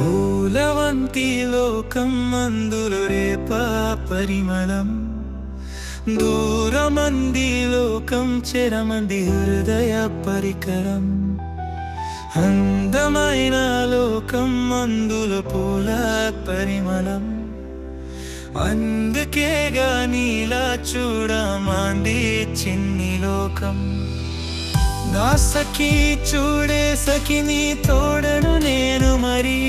పూలవంతి లోకం అందులో రేపా పరిమళం, దూరమంది లోకం చెరమంది హృదయ పరికరం. అందమైన లోకం అందులో పూల పరిమళం, అందుకేగా నీలా చూడమంది చిన్ని లోకం. నా సఖీ చూడే సఖి నీ తోడను నేను మరి,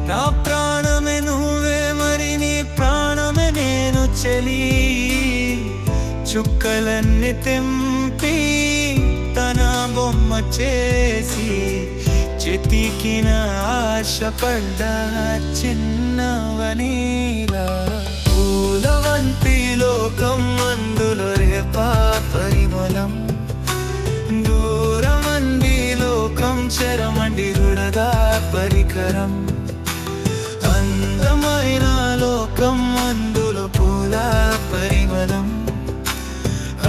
నా ప్రాణమే నువ్వే మరి నీ ప్రాణమే నేను చెలి. చుక్కలన్నీ తెంపి తన బొమ్మ చేసి చెతికిన ఆశపడ్డ చిన్నవనీలా. పూలవంతి లోకం అందులో రేపా పరిమళం, దూరమంది లోకం చెరమండి హృదయ పరికరం. అందమైన లోకం అందులో పూల పరిమళం,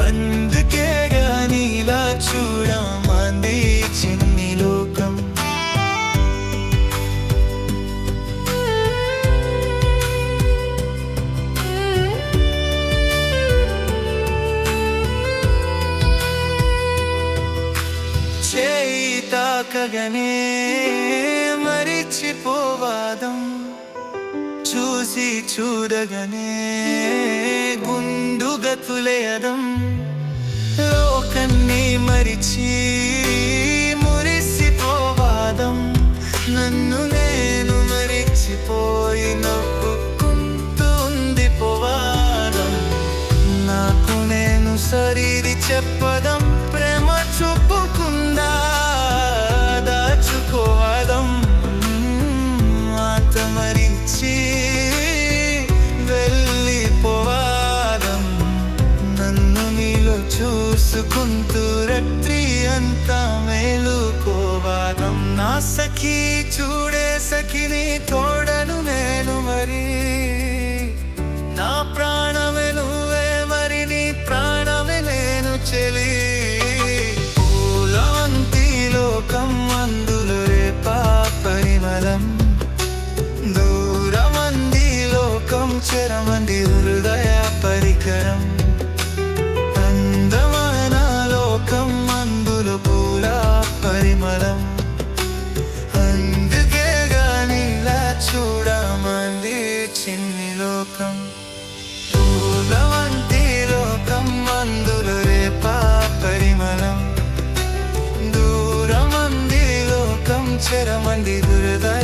అందుకేగా నీలా చూడమంది చిన్ని లోకం. చేయి తాకగనే మరిచిపోవాదం, చూసి చూడగనే గుండు గతులేయడం. లోకన్ని మరిచి మురిసిపోవాదం, నన్ను నేను మరిచిపోయి నవ్వుకుంటూ ఉండిపోవాదం. నాకు నేను సరిది చెప్పదం, ప్రేమ చూపుకుందా దాచుకోవడం. మాట మరించి వెళ్ళిపోవడం, నన్ను నీలో చూసుకుంటూ రాత్రి అంతా మేలుకోవడం. నా సఖీ చూడే సఖిని తోడను నేను మరి, నా ప్రాణమే నువ్వే మరి నీ ప్రాణమే నేను చెలి. పూలవంతి లోకం అందులో రేపా పరిమళం, దూరమంది లోకం చెరమంది హృదయ పరికరం. అందమైన లోకం అందులో పూల పరిమళం, అందుకేగా నీలా చూడమంది చిన్ని లోకం. పూలవంతి లోకం అందులో రేపా పరిమళం, దూరమంది లోకం చెరమంది హృదయ